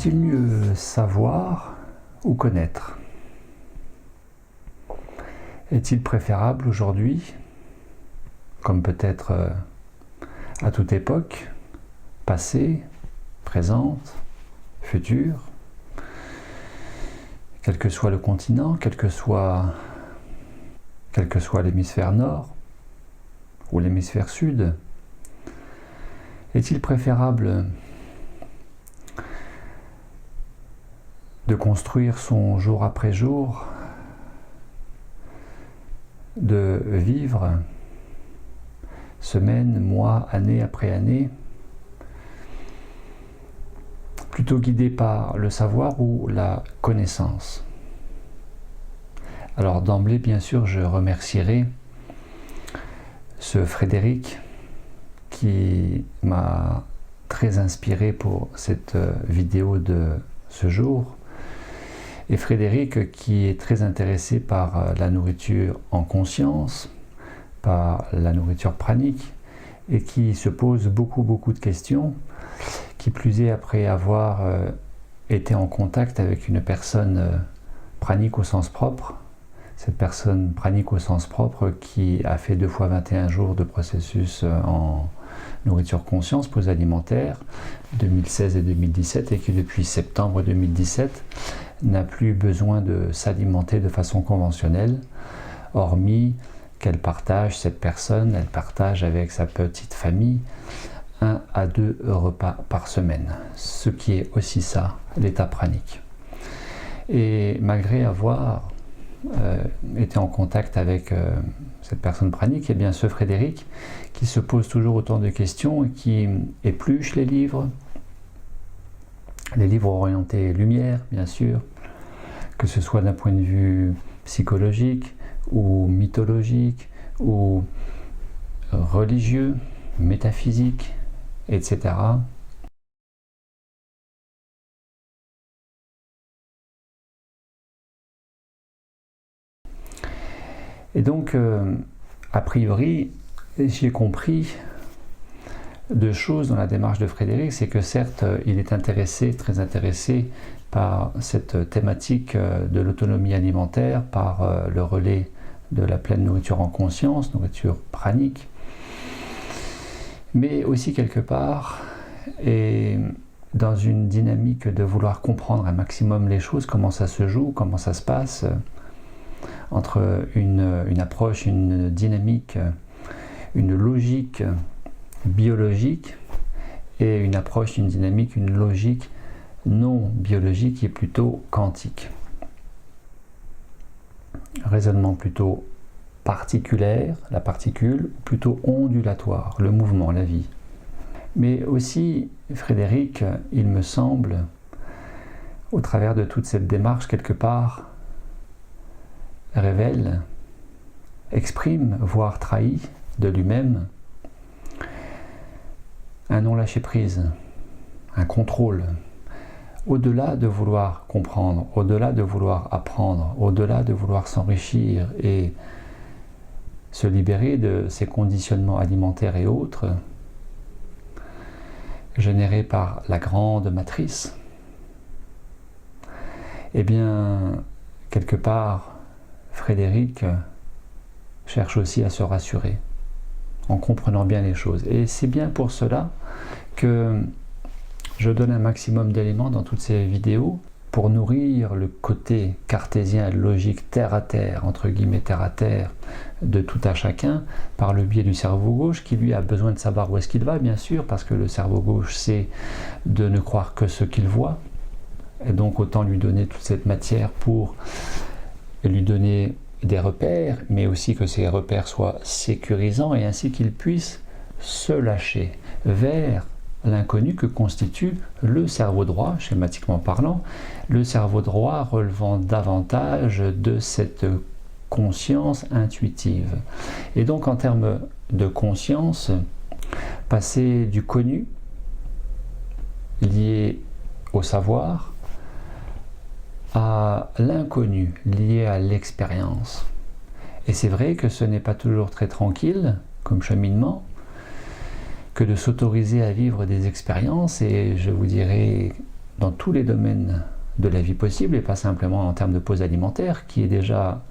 Vaut-il mieux savoir ou connaître? Est-il préférable aujourd'hui, comme peut-être à toute époque, passée, présente, future, quel que soit le continent, quel que soit l'hémisphère nord ou l'hémisphère sud, est-il préférable de construire son jour après jour, de vivre semaine, mois, année après année, plutôt guidé par le savoir ou la connaissance? Alors d'emblée, bien sûr, je remercierai ce Frédéric qui m'a très inspiré pour cette vidéo de ce jour. Et Frédéric qui est très intéressé par la nourriture en conscience, par la nourriture pranique, et qui se pose beaucoup de questions, qui plus est après avoir été en contact avec une personne pranique au sens propre. Cette personne pranique au sens propre qui a fait 2 fois 21 jours de processus en nourriture conscience, pause alimentaire, 2016 et 2017, et qui depuis septembre 2017 n'a plus besoin de s'alimenter de façon conventionnelle, hormis qu'elle partage, cette personne, elle partage avec sa petite famille 1 à 2 repas par semaine, ce qui est aussi ça, l'état pranique. Et malgré avoir été en contact avec cette personne pranique, et bien ce Frédéric qui se pose toujours autant de questions et qui épluche les livres orientés lumière, bien sûr, que ce soit d'un point de vue psychologique ou mythologique ou religieux, métaphysique, etc. Et donc, a priori, j'ai compris 2 choses dans la démarche de Frédéric, c'est que certes, il est très intéressé par cette thématique de l'autonomie alimentaire, par le relais de la pleine nourriture en conscience, nourriture pranique, mais aussi quelque part, et dans une dynamique de vouloir comprendre un maximum les choses, comment ça se joue, comment ça se passe, entre une approche, une dynamique, une logique biologique et une approche, une dynamique, une logique non biologique qui est plutôt quantique. Raisonnement plutôt particulaire, la particule, plutôt ondulatoire, le mouvement, la vie. Mais aussi, Frédéric, il me semble, au travers de toute cette démarche, quelque part, révèle, exprime, voire trahit de lui-même un non-lâcher-prise, un contrôle, au-delà de vouloir comprendre, au-delà de vouloir apprendre, au-delà de vouloir s'enrichir et se libérer de ces conditionnements alimentaires et autres générés par la grande matrice. Eh bien, quelque part, Frédéric cherche aussi à se rassurer en comprenant bien les choses. Et c'est bien pour cela que je donne un maximum d'éléments dans toutes ces vidéos pour nourrir le côté cartésien, logique, terre à terre, entre guillemets terre à terre, de tout à chacun, par le biais du cerveau gauche, qui lui a besoin de savoir où est-ce qu'il va, bien sûr, parce que le cerveau gauche, c'est de ne croire que ce qu'il voit, et donc autant lui donner toute cette matière pour lui donner des repères, mais aussi que ces repères soient sécurisants, et ainsi qu'il puisse se lâcher vers l'inconnu que constitue le cerveau droit, schématiquement parlant, le cerveau droit relevant davantage de cette conscience intuitive. Et donc en termes de conscience, passer du connu, lié au savoir, à l'inconnu, lié à l'expérience. Et c'est vrai que ce n'est pas toujours très tranquille comme cheminement, que de s'autoriser à vivre des expériences, et je vous dirais dans tous les domaines de la vie possible, et pas simplement en termes de pause alimentaire, qui est déjà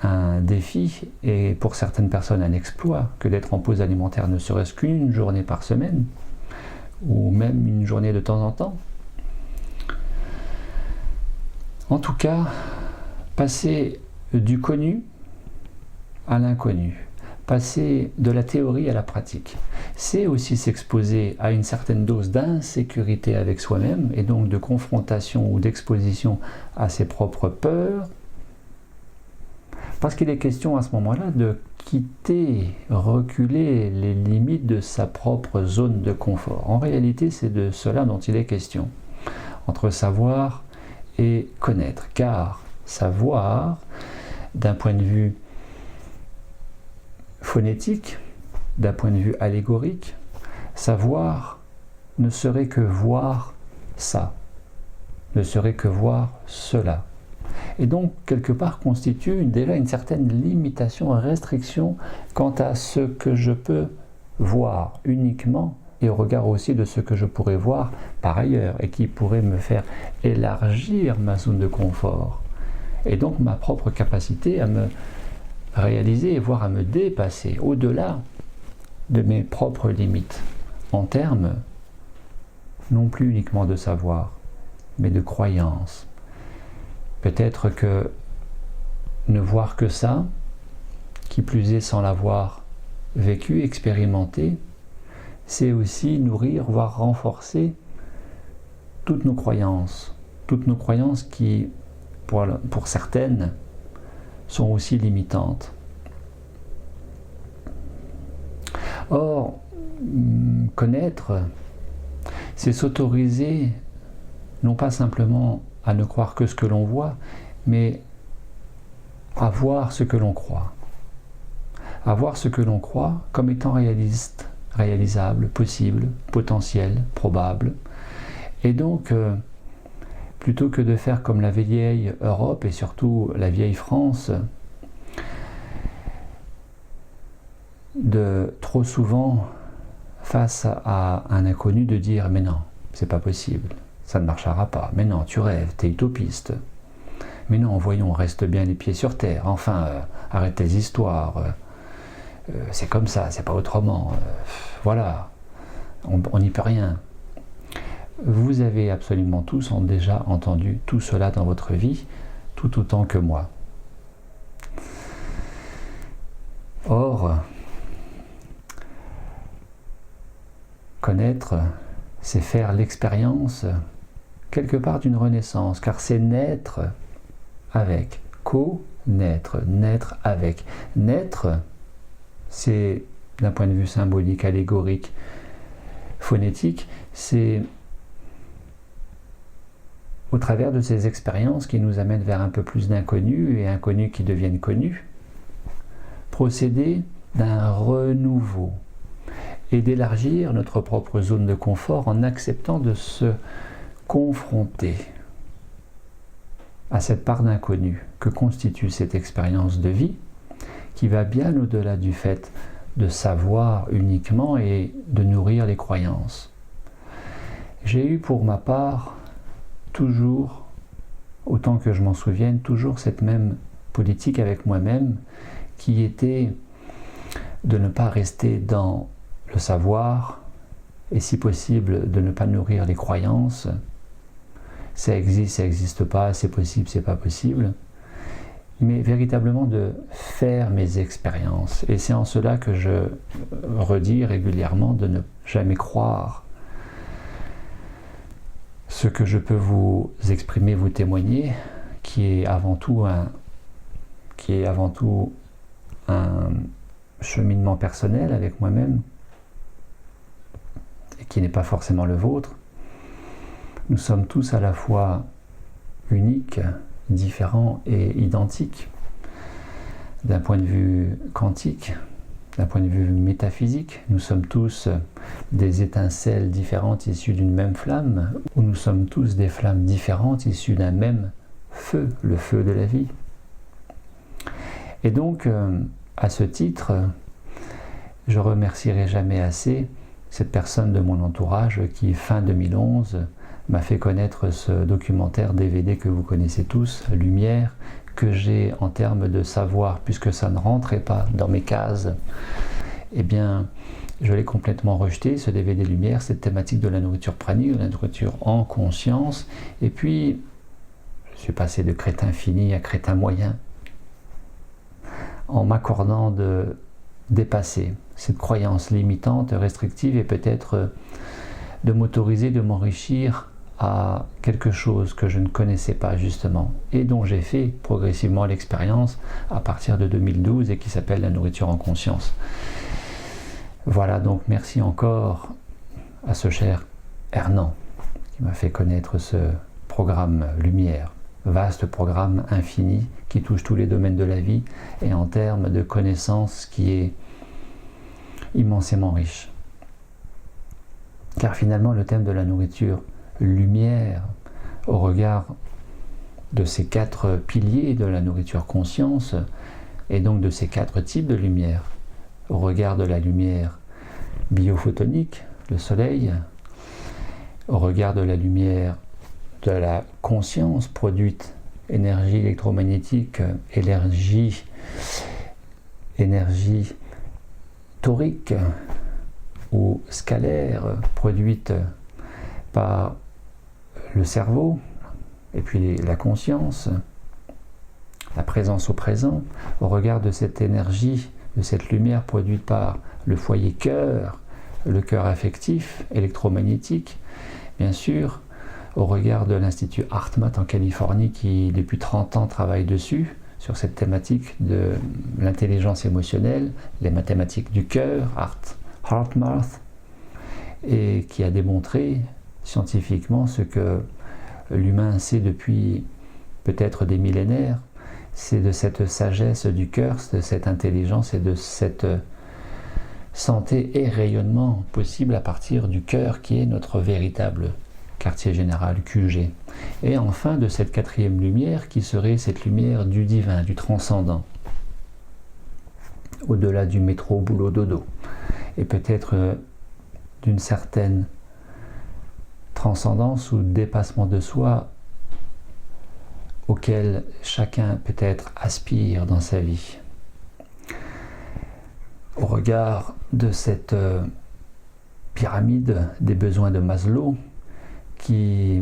un défi et pour certaines personnes un exploit que d'être en pause alimentaire ne serait-ce qu'une journée par semaine, ou même une journée de temps en temps. En tout cas, passer du connu à l'inconnu, passer de la théorie à la pratique, c'est aussi s'exposer à une certaine dose d'insécurité avec soi-même et donc de confrontation ou d'exposition à ses propres peurs, parce qu'il est question à ce moment-là de quitter, reculer les limites de sa propre zone de confort. En réalité, c'est de cela dont il est question, entre savoir et connaître, car savoir, d'un point de vue phonétique, d'un point de vue allégorique, savoir ne serait que voir ça, ne serait que voir cela. Et donc, quelque part, constitue déjà une certaine limitation, restriction quant à ce que je peux voir uniquement et au regard aussi de ce que je pourrais voir par ailleurs et qui pourrait me faire élargir ma zone de confort et donc ma propre capacité à me réaliser, voire à me dépasser au-delà de mes propres limites en termes non plus uniquement de savoir mais de croyance. Peut-être que ne voir que ça, qui plus est sans l'avoir vécu, expérimenté, c'est aussi nourrir, voire renforcer toutes nos croyances qui, pour certaines, sont aussi limitantes. Or, connaître, c'est s'autoriser, non pas simplement à ne croire que ce que l'on voit, mais à voir ce que l'on croit. À voir ce que l'on croit comme étant réaliste, réalisable, possible, potentiel, probable. Et donc, plutôt que de faire comme la vieille Europe et surtout la vieille France, de trop souvent, face à un inconnu, de dire « mais non, c'est pas possible, ça ne marchera pas, mais non, tu rêves, t'es utopiste, mais non, voyons, reste bien les pieds sur terre, enfin, arrête tes histoires, c'est comme ça, c'est pas autrement, voilà, on n'y peut rien ». Vous avez absolument tous déjà entendu tout cela dans votre vie, tout autant que moi. Or, connaître, c'est faire l'expérience quelque part d'une renaissance, car c'est naître avec, co-naître, naître avec. Naître, c'est d'un point de vue symbolique, allégorique, phonétique, c'est au travers de ces expériences qui nous amènent vers un peu plus d'inconnus et inconnus qui deviennent connus, procéder d'un renouveau et d'élargir notre propre zone de confort en acceptant de se confronter à cette part d'inconnu que constitue cette expérience de vie qui va bien au-delà du fait de savoir uniquement et de nourrir les croyances. J'ai eu pour ma part toujours, autant que je m'en souvienne, toujours cette même politique avec moi-même qui était de ne pas rester dans le savoir et si possible de ne pas nourrir les croyances. Ça existe pas, c'est possible, c'est pas possible. Mais véritablement de faire mes expériences. Et c'est en cela que je redis régulièrement de ne jamais croire ce que je peux vous exprimer, vous témoigner, qui est avant tout un cheminement personnel avec moi-même, et qui n'est pas forcément le vôtre. Nous sommes tous à la fois uniques, différents et identiques, d'un point de vue quantique, d'un point de vue métaphysique. Nous sommes tous des étincelles différentes issues d'une même flamme, ou nous sommes tous des flammes différentes issues d'un même feu, le feu de la vie. Et donc, à ce titre, je remercierai jamais assez cette personne de mon entourage qui, fin 2011, m'a fait connaître ce documentaire DVD que vous connaissez tous, Lumière, que j'ai en termes de savoir, puisque ça ne rentrait pas dans mes cases, eh bien, je l'ai complètement rejeté, ce DVD Lumière, cette thématique de la nourriture pranique, de la nourriture en conscience. Et puis, je suis passé de crétin fini à crétin moyen, en m'accordant de dépasser cette croyance limitante, restrictive, et peut-être de m'autoriser, de m'enrichir à quelque chose que je ne connaissais pas justement, et dont j'ai fait progressivement l'expérience à partir de 2012 et qui s'appelle la nourriture en conscience. Voilà, donc merci encore à ce cher Hernan qui m'a fait connaître ce programme Lumière, vaste programme infini qui touche tous les domaines de la vie et en termes de connaissances qui est immensément riche. Car finalement le thème de la nourriture lumière, au regard de ces 4 piliers de la nourriture conscience, et donc de ces 4 types de lumière, au regard de la lumière biophotonique, le soleil, au regard de la lumière de la conscience produite, énergie électromagnétique, énergie torique ou scalaire produite par le cerveau, et puis la conscience, la présence au présent, au regard de cette énergie, de cette lumière produite par le foyer cœur, le cœur affectif, électromagnétique, bien sûr, au regard de l'Institut HeartMath en Californie qui depuis 30 ans travaille dessus, sur cette thématique de l'intelligence émotionnelle, les mathématiques du cœur, HeartMath, et qui a démontré scientifiquement ce que l'humain sait depuis peut-être des millénaires, c'est de cette sagesse du cœur, de cette intelligence et de cette santé et rayonnement possible à partir du cœur qui est notre véritable quartier général, QG. Et enfin de cette 4e lumière qui serait cette lumière du divin, du transcendant, au-delà du métro, boulot, dodo, et peut-être d'une certaine transcendance ou dépassement de soi auquel chacun peut-être aspire dans sa vie. Au regard de cette pyramide des besoins de Maslow, qui,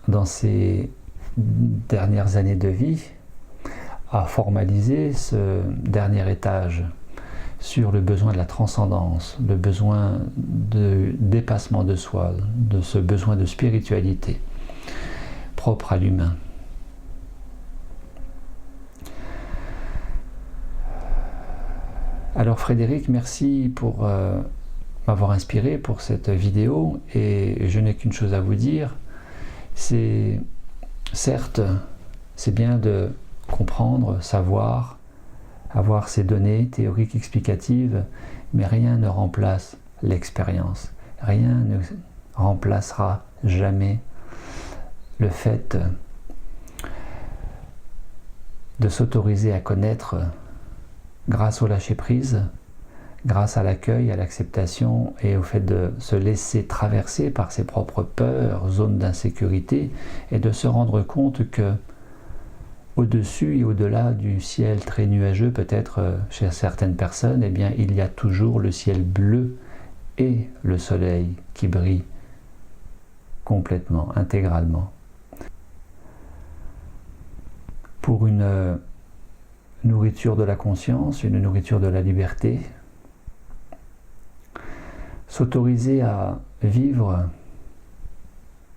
dans ses dernières années de vie, a formalisé ce dernier étage sur le besoin de la transcendance, le besoin de dépassement de soi, de ce besoin de spiritualité propre à l'humain. Alors Frédéric, merci pour m'avoir inspiré pour cette vidéo, et je n'ai qu'une chose à vous dire, c'est certes, c'est bien de comprendre, savoir, avoir ces données théoriques explicatives, mais rien ne remplace l'expérience. Rien ne remplacera jamais le fait de s'autoriser à connaître grâce au lâcher-prise, grâce à l'accueil, à l'acceptation et au fait de se laisser traverser par ses propres peurs, zones d'insécurité, et de se rendre compte que au-dessus et au-delà du ciel très nuageux, peut-être chez certaines personnes, eh bien, il y a toujours le ciel bleu et le soleil qui brille complètement, intégralement. Pour une nourriture de la conscience, une nourriture de la liberté, s'autoriser à vivre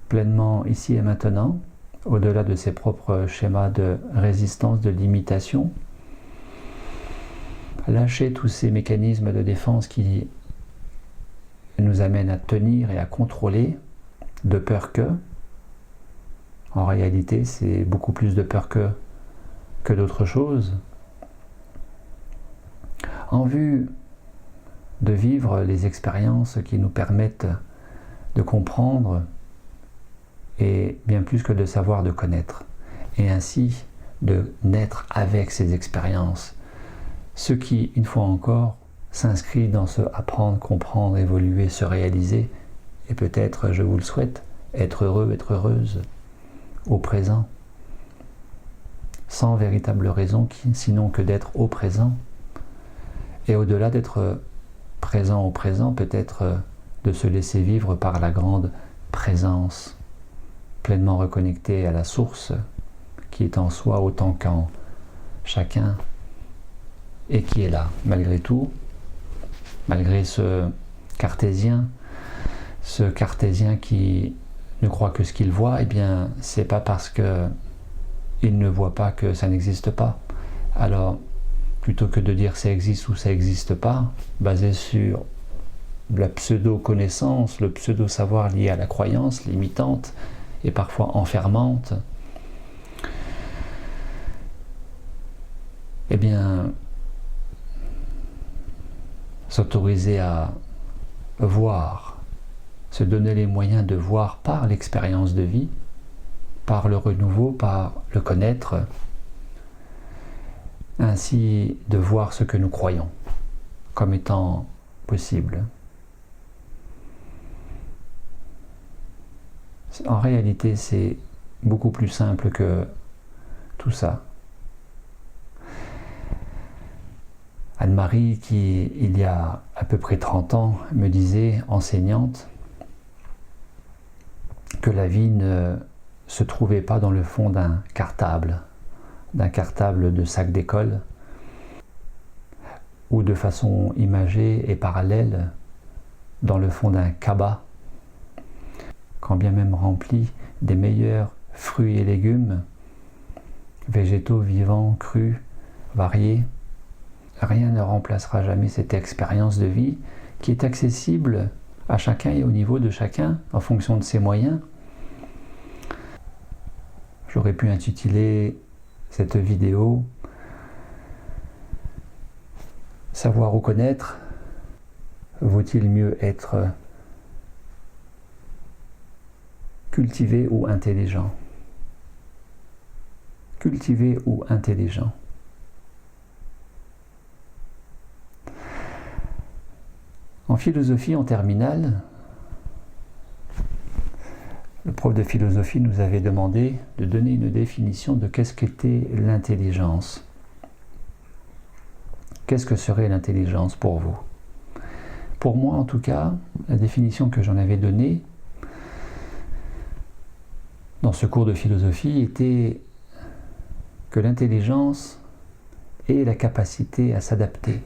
pleinement ici et maintenant, au-delà de ses propres schémas de résistance, de limitation, lâcher tous ces mécanismes de défense qui nous amènent à tenir et à contrôler, de peur que, en réalité c'est beaucoup plus de peur que d'autres choses, en vue de vivre les expériences qui nous permettent de comprendre, et bien plus que de savoir, de connaître, et ainsi de naître avec ces expériences, ce qui, une fois encore, s'inscrit dans ce apprendre, comprendre, évoluer, se réaliser, et peut-être, je vous le souhaite, être heureux, être heureuse au présent, sans véritable raison sinon que d'être au présent. Et au-delà d'être présent au présent, peut-être de se laisser vivre par la grande présence, pleinement reconnectée à la source qui est en soi autant qu'en chacun et qui est là, malgré tout, malgré ce cartésien qui ne croit que ce qu'il voit, eh bien, c'est pas parce que il ne voit pas que ça n'existe pas. Alors, plutôt que de dire ça existe ou ça n'existe pas, basé sur la pseudo-connaissance, le pseudo-savoir lié à la croyance, limitante et parfois enfermante, eh bien, s'autoriser à voir, se donner les moyens de voir par l'expérience de vie, par le renouveau, par le connaître, ainsi de voir ce que nous croyons comme étant possible. En réalité, c'est beaucoup plus simple que tout ça. Anne-Marie, qui, il y a à peu près 30 ans, me disait, enseignante, que la vie ne se trouvait pas dans le fond d'un cartable de sac d'école, ou de façon imagée et parallèle dans le fond d'un cabas, quand bien même rempli des meilleurs fruits et légumes, végétaux vivants, crus, variés. Rien ne remplacera jamais cette expérience de vie qui est accessible à chacun et au niveau de chacun en fonction de ses moyens. J'aurais pu intituler cette vidéo « Savoir ou connaître, vaut-il mieux être cultivé ou intelligent ?» Cultivé ou intelligent. En philosophie, en terminale, le prof de philosophie nous avait demandé de donner une définition de qu'est-ce qu'était l'intelligence. Qu'est-ce que serait l'intelligence pour vous? Pour moi, en tout cas, la définition que j'en avais donnée dans ce cours de philosophie était que l'intelligence est la capacité à s'adapter.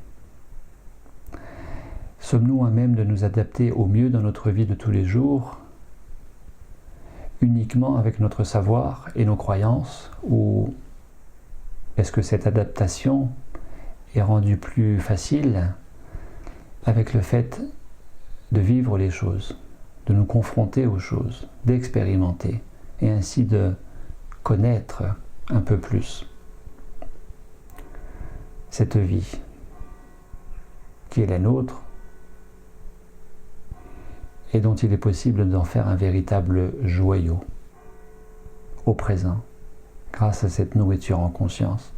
Sommes-nous à même de nous adapter au mieux dans notre vie de tous les jours, uniquement avec notre savoir et nos croyances, ou est-ce que cette adaptation est rendue plus facile avec le fait de vivre les choses, de nous confronter aux choses, d'expérimenter, et ainsi de connaître un peu plus cette vie qui est la nôtre, et dont il est possible d'en faire un véritable joyau au présent, grâce à cette nourriture en conscience.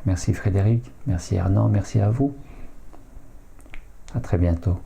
Merci Frédéric, merci Hernan, merci à vous. À très bientôt.